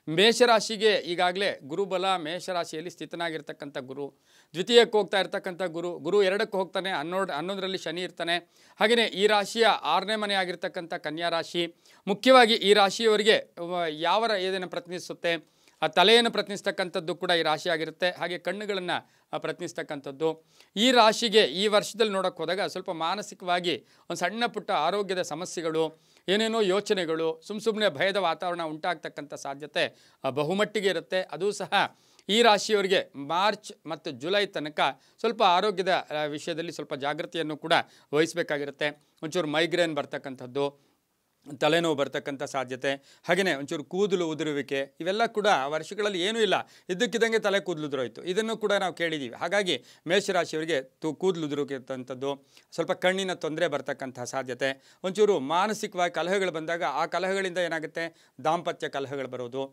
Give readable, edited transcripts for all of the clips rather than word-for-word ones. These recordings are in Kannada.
ಮೇಷರಾಶಿಗೆ ಈಗಾಗಲೇ ಗುರುಬಲ ಮೇಷರಾಶಿಯಲ್ಲಿ ಸ್ಥಿತನಾಗಿರ್ತಕ್ಕಂಥ ಗುರು, ದ್ವಿತೀಯಕ್ಕೆ ಹೋಗ್ತಾ ಇರ್ತಕ್ಕಂಥ ಗುರು ಎರಡಕ್ಕೆ ಹೋಗ್ತಾನೆ, 11ರಲ್ಲಿ ಶನಿ ಇರ್ತಾನೆ. ಹಾಗೆಯೇ ಈ ರಾಶಿಯ 6ನೇ ಮನೆ ಆಗಿರ್ತಕ್ಕಂಥ ಕನ್ಯಾ ರಾಶಿ, ಮುಖ್ಯವಾಗಿ ಈ ರಾಶಿಯವರಿಗೆ ಯಾವ ಏದನ್ನು ಪ್ರತಿನಿಧಿಸುತ್ತೆ, ಆ ತಲೆಯನ್ನು ಪ್ರತಿನಿಸ್ತಕ್ಕಂಥದ್ದು ಕೂಡ ಈ ರಾಶಿ ಆಗಿರುತ್ತೆ. ಹಾಗೆ ಕಣ್ಣುಗಳನ್ನು ಪ್ರತಿನಿಸ್ತಕ್ಕಂಥದ್ದು. ಈ ರಾಶಿಗೆ ಈ ವರ್ಷದಲ್ಲಿ ನೋಡೋಕ್ಕೆ ಹೋದಾಗ ಸ್ವಲ್ಪ ಮಾನಸಿಕವಾಗಿ ಒಂದು ಸಣ್ಣ ಪುಟ್ಟ ಆರೋಗ್ಯದ ಸಮಸ್ಯೆಗಳು, ಏನೇನೋ ಯೋಚನೆಗಳು, ಸುಮ್ಮನೆ ಭಯದ ವಾತಾವರಣ ಉಂಟಾಗ್ತಕ್ಕಂಥ ಸಾಧ್ಯತೆ ಬಹುಮಟ್ಟಿಗೆ ಇರುತ್ತೆ. ಅದು ಸಹ ಈ ರಾಶಿಯವರಿಗೆ ಮಾರ್ಚ್ ಮತ್ತು ಜುಲೈ ತನಕ ಸ್ವಲ್ಪ ಆರೋಗ್ಯದ ವಿಷಯದಲ್ಲಿ ಸ್ವಲ್ಪ ಜಾಗೃತಿಯನ್ನು ಕೂಡ ವಹಿಸಬೇಕಾಗಿರುತ್ತೆ. ಒಂಚೂರು ಮೈಗ್ರೇನ್ ಬರ್ತಕ್ಕಂಥದ್ದು, ತಲೆನೋವು ಬರ್ತಕ್ಕಂಥ ಸಾಧ್ಯತೆ, ಹಾಗೆಯೇ ಒಂಚೂರು ಕೂದಲು ಉದುರುವಿಕೆ, ಇವೆಲ್ಲ ಕೂಡ ವರ್ಷಗಳಲ್ಲಿ ಏನೂ ಇಲ್ಲ, ಇದ್ದಕ್ಕಿದ್ದಂಗೆ ತಲೆ ಕೂದಲು ಉದುರೋಯ್ತು, ಇದನ್ನು ಕೂಡ ನಾವು ಕೇಳಿದ್ದೀವಿ. ಹಾಗಾಗಿ ಮೇಷರಾಶಿಯವರಿಗೆ ಕೂದಲು ಉದುರುವಂಥದ್ದು, ಸ್ವಲ್ಪ ಕಣ್ಣಿನ ತೊಂದರೆ ಬರ್ತಕ್ಕಂಥ ಸಾಧ್ಯತೆ, ಒಂಚೂರು ಮಾನಸಿಕವಾಗಿ ಕಲಹಗಳು ಬಂದಾಗ ಆ ಕಲಹಗಳಿಂದ ಏನಾಗುತ್ತೆ, ದಾಂಪತ್ಯ ಕಲಹಗಳು ಬರೋದು.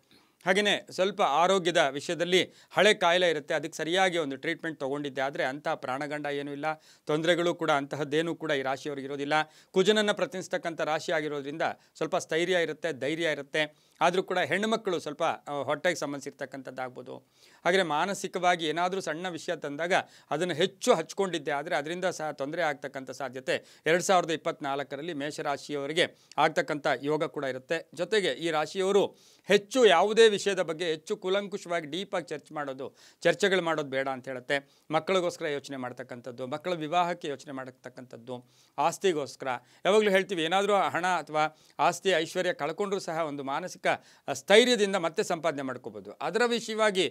ಹಾಗೆಯೇ ಸ್ವಲ್ಪ ಆರೋಗ್ಯದ ವಿಷಯದಲ್ಲಿ ಹಳೆ ಕಾಯಿಲೆ ಇರುತ್ತೆ, ಅದಕ್ಕೆ ಸರಿಯಾಗಿ ಒಂದು ಟ್ರೀಟ್ಮೆಂಟ್ ತೊಗೊಂಡಿದ್ದೆ ಆದರೆ ಅಂತಹ ಪ್ರಾಣಗಂಡ ಏನೂ ಇಲ್ಲ, ತೊಂದರೆಗಳು ಕೂಡ ಅಂತಹದ್ದೇನೂ ಕೂಡ ಈ ರಾಶಿಯವರಿಗೆ ಇರೋದಿಲ್ಲ. ಕುಜನನ್ನು ಪ್ರತಿನಿಸ್ತಕ್ಕಂಥ ರಾಶಿ ಆಗಿರೋದ್ರಿಂದ ಸ್ವಲ್ಪ ಸ್ಥೈರ್ಯ ಇರುತ್ತೆ, ಧೈರ್ಯ ಇರುತ್ತೆ. ಆದರೂ ಕೂಡ ಹೆಣ್ಣುಮಕ್ಕಳು ಸ್ವಲ್ಪ ಹೊಟ್ಟೆಗೆ ಸಂಬಂಧಿಸಿರ್ತಕ್ಕಂಥದ್ದಾಗ್ಬೋದು. ಹಾಗೆಯೇ ಮಾನಸಿಕವಾಗಿ ಏನಾದರೂ ಸಣ್ಣ ವಿಷಯ ತಂದಾಗ ಅದನ್ನು ಹೆಚ್ಚು ಹಚ್ಕೊಂಡಿದ್ದೆ ಆದರೆ ಅದರಿಂದ ಸಹ ತೊಂದರೆ ಆಗ್ತಕ್ಕಂಥ ಸಾಧ್ಯತೆ 2024ರಲ್ಲಿ ಮೇಷರಾಶಿಯವರಿಗೆ ಆಗ್ತಕ್ಕಂಥ ಯೋಗ ಕೂಡ ಇರುತ್ತೆ. ಜೊತೆಗೆ ಈ ರಾಶಿಯವರು ಹೆಚ್ಚು ಯಾವುದೇ ವಿಷಯದ ಬಗ್ಗೆ ಹೆಚ್ಚು ಕೂಲಂಕುಷವಾಗಿ ಡೀಪಾಗಿ ಚರ್ಚೆಗಳು ಮಾಡೋದು ಬೇಡ ಅಂತ ಹೇಳುತ್ತೆ. ಮಕ್ಕಳಿಗೋಸ್ಕರ ಯೋಚನೆ ಮಾಡ್ತಕ್ಕಂಥದ್ದು, ಮಕ್ಕಳ ವಿವಾಹಕ್ಕೆ ಯೋಚನೆ ಮಾಡತಕ್ಕಂಥದ್ದು, ಆಸ್ತಿಗೋಸ್ಕರ ಯಾವಾಗಲೂ ಹೇಳ್ತೀವಿ, ಏನಾದರೂ ಹಣ ಅಥವಾ ಆಸ್ತಿ ಐಶ್ವರ್ಯ ಕಳ್ಕೊಂಡ್ರೂ ಸಹ ಒಂದು ಮಾನಸಿಕ ಸ್ಥೈರ್ಯದಿಂದ ಮತ್ತೆ ಸಂಪಾದನೆ ಮಾಡ್ಕೋಬೋದು. ಅದರ ವಿಷಯವಾಗಿ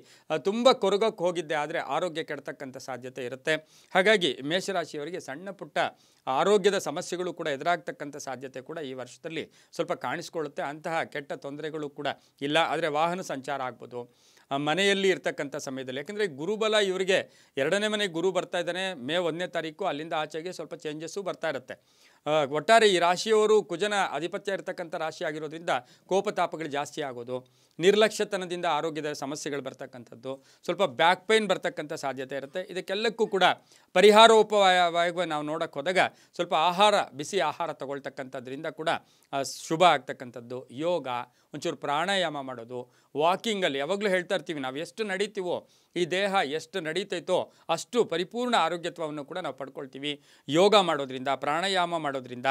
ತುಂಬ ಕೊರಗಕ್ಕೆ ಹೋಗಿದ್ದೆ ಆದರೆ ಆರೋಗ್ಯ ಕೆಡ್ತಕ್ಕಂಥ ಸಾಧ್ಯತೆ ಇರುತ್ತೆ. ಹಾಗಾಗಿ ಮೇಷರಾಶಿಯವರಿಗೆ ಸಣ್ಣ ಪುಟ್ಟ ಆರೋಗ್ಯದ ಸಮಸ್ಯೆಗಳು ಕೂಡ ಎದುರಾಗ್ತಕ್ಕಂಥ ಸಾಧ್ಯತೆ ಕೂಡ ಈ ವರ್ಷದಲ್ಲಿ ಸ್ವಲ್ಪ ಕಾಣಿಸ್ಕೊಳ್ಳುತ್ತೆ. ಅಂತಹ ಕೆಟ್ಟ ತೊಂದರೆಗಳು ಕೂಡ ಇಲ್ಲ. ಆದರೆ ವಾಹನ ಸಂಚಾರ ಆಗ್ಬೋದು ಮನೆಯಲ್ಲಿ ಇರ್ತಕ್ಕಂಥ ಸಮಯದಲ್ಲಿ, ಯಾಕೆಂದರೆ ಗುರುಬಲ ಇವರಿಗೆ 2ನೇ ಮನೆಗೆ ಗುರು ಬರ್ತಾ ಇದ್ದಾನೆ, ಮೇ 1ನೇ ತಾರೀಕು, ಅಲ್ಲಿಂದ ಆಚೆಗೆ ಸ್ವಲ್ಪ ಚೇಂಜಸ್ಸು ಬರ್ತಾ ಇರುತ್ತೆ. ಒಟ್ಟಾರೆ ಈ ರಾಶಿಯವರು ಕುಜನ ಆಧಿಪತ್ಯ ಇರತಕ್ಕಂಥ ರಾಶಿ ಆಗಿರೋದ್ರಿಂದ ಕೋಪತಾಪಗಳು ಜಾಸ್ತಿ ಆಗೋದು, ನಿರ್ಲಕ್ಷ್ಯತನದಿಂದ ಆರೋಗ್ಯದ ಸಮಸ್ಯೆಗಳು ಬರ್ತಕ್ಕಂಥದ್ದು, ಸ್ವಲ್ಪ ಬ್ಯಾಕ್ ಪೈನ್ ಬರ್ತಕ್ಕಂಥ ಸಾಧ್ಯತೆ ಇರುತ್ತೆ. ಇದಕ್ಕೆಲ್ಲಕ್ಕೂ ಕೂಡ ಪರಿಹಾರೋಪಾಯವಾಗಿ ನಾವು ನೋಡೋಕ್ಕೆ ಹೋದಾಗ ಸ್ವಲ್ಪ ಬಿಸಿ ಆಹಾರ ತಗೊಳ್ತಕ್ಕಂಥದ್ರಿಂದ ಕೂಡ ಶುಭ ಆಗ್ತಕ್ಕಂಥದ್ದು. ಯೋಗ, ಒಂಚೂರು ಪ್ರಾಣಾಯಾಮ ಮಾಡೋದು, ವಾಕಿಂಗಲ್ಲಿ ಯಾವಾಗಲೂ ಹೇಳ್ತಾ ಇರ್ತೀವಿ, ನಾವು ಎಷ್ಟು ನಡೀತೀವೋ ಈ ದೇಹ ಎಷ್ಟು ನಡೀತೈತೋ ಅಷ್ಟು ಪರಿಪೂರ್ಣ ಆರೋಗ್ಯತ್ವವನ್ನು ಕೂಡ ನಾವು ಪಡ್ಕೊಳ್ತೀವಿ ಯೋಗ ಮಾಡೋದ್ರಿಂದ, ಪ್ರಾಣಾಯಾಮ ಮಾಡೋದ್ರಿಂದ.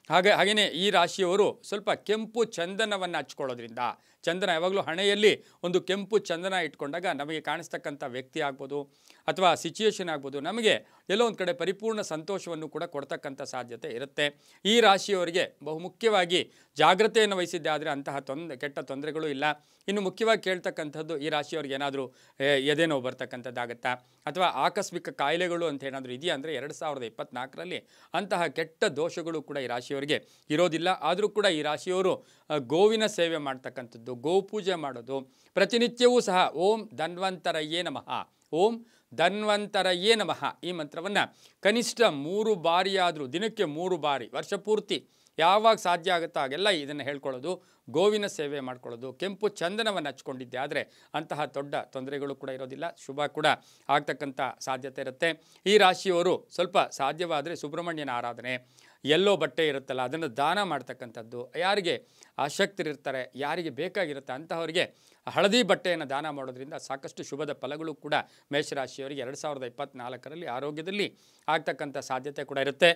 ಹಾಗೆಯೇ ಈ ರಾಶಿಯವರು ಸ್ವಲ್ಪ ಕೆಂಪು ಚಂದನವನ್ನು ಹಚ್ಕೊಳ್ಳೋದ್ರಿಂದ, ಚಂದನ ಯಾವಾಗಲೂ ಹಣೆಯಲ್ಲಿ ಒಂದು ಕೆಂಪು ಚಂದನ ಇಟ್ಕೊಂಡಾಗ ನಮಗೆ ಕಾಣಿಸ್ತಕ್ಕಂಥ ವ್ಯಕ್ತಿ ಆಗ್ಬೋದು ಅಥವಾ ಸಿಚುಯೇಷನ್ ಆಗ್ಬೋದು, ನಮಗೆ ಎಲ್ಲೋ ಒಂದು ಕಡೆ ಪರಿಪೂರ್ಣ ಸಂತೋಷವನ್ನು ಕೂಡ ಕೊಡ್ತಕ್ಕಂಥ ಸಾಧ್ಯತೆ ಇರುತ್ತೆ. ಈ ರಾಶಿಯವರಿಗೆ ಬಹುಮುಖ್ಯವಾಗಿ ಜಾಗ್ರತೆಯನ್ನು ವಹಿಸಿದ್ದೆ ಆದರೆ ಅಂತಹ ಕೆಟ್ಟ ತೊಂದರೆಗಳು ಇಲ್ಲ. ಇನ್ನು ಮುಖ್ಯವಾಗಿ ಕೇಳ್ತಕ್ಕಂಥದ್ದು, ಈ ರಾಶಿಯವ್ರಿಗೆ ಏನಾದರೂ ಎದೆನೋವು ಬರ್ತಕ್ಕಂಥದ್ದಾಗತ್ತಾ ಅಥವಾ ಆಕಸ್ಮಿಕ ಕಾಯಿಲೆಗಳು ಅಂತ ಏನಾದರೂ ಇದೆಯಾ ಅಂದರೆ 2024ರಲ್ಲಿ ಅಂತಹ ಕೆಟ್ಟ ದೋಷಗಳು ಕೂಡ ಈ ರಾಶಿಯವರಿಗೆ ಇರೋದಿಲ್ಲ. ಆದರೂ ಕೂಡ ಈ ರಾಶಿಯವರು ಗೋವಿನ ಸೇವೆ ಮಾಡ್ತಕ್ಕಂಥದ್ದು, ಗೋಪೂಜೆ ಮಾಡೋದು, ಪ್ರತಿನಿತ್ಯವೂ ಸಹ ಓಂ ಧನ್ವಂತರಯೇ ನಮಃ, ಓಂ ಧನ್ವಂತರಯೇ ನಮಃ ಈ ಮಂತ್ರವನ್ನು ಕನಿಷ್ಠ 3 ಬಾರಿಯಾದರೂ, ದಿನಕ್ಕೆ 3 ಬಾರಿ, ವರ್ಷ ಪೂರ್ತಿ ಯಾವಾಗ ಸಾಧ್ಯ ಆಗುತ್ತೋ ಆಗೆಲ್ಲ ಇದನ್ನು ಹೇಳ್ಕೊಳ್ಳೋದು, ಗೋವಿನ ಸೇವೆ ಮಾಡ್ಕೊಳ್ಳೋದು, ಕೆಂಪು ಚಂದನವನ್ನು ಹಚ್ಕೊಂಡಿದ್ದೆ ಆದರೆ ಅಂತಹ ದೊಡ್ಡ ತೊಂದರೆಗಳು ಕೂಡ ಇರೋದಿಲ್ಲ, ಶುಭ ಕೂಡ ಆಗ್ತಕ್ಕಂಥ ಸಾಧ್ಯತೆ ಇರುತ್ತೆ. ಈ ರಾಶಿಯವರು ಸ್ವಲ್ಪ ಸಾಧ್ಯವಾದರೆ ಸುಬ್ರಹ್ಮಣ್ಯನ ಆರಾಧನೆ, ಎಲ್ಲೋ ಬಟ್ಟೆ ಇರುತ್ತಲ್ಲ ಅದನ್ನು ದಾನ ಮಾಡ್ತಕ್ಕಂಥದ್ದು, ಯಾರಿಗೆ ಆಸಕ್ತರಿರ್ತಾರೆ, ಯಾರಿಗೆ ಬೇಕಾಗಿರುತ್ತೆ ಅಂತಹವರಿಗೆ ಹಳದಿ ಬಟ್ಟೆಯನ್ನು ದಾನ ಮಾಡೋದ್ರಿಂದ ಸಾಕಷ್ಟು ಶುಭದ ಫಲಗಳು ಕೂಡ ಮೇಷರಾಶಿಯವರಿಗೆ 2024ರಲ್ಲಿ ಆರೋಗ್ಯದಲ್ಲಿ ಆಗ್ತಕ್ಕಂಥ ಸಾಧ್ಯತೆ ಕೂಡ ಇರುತ್ತೆ.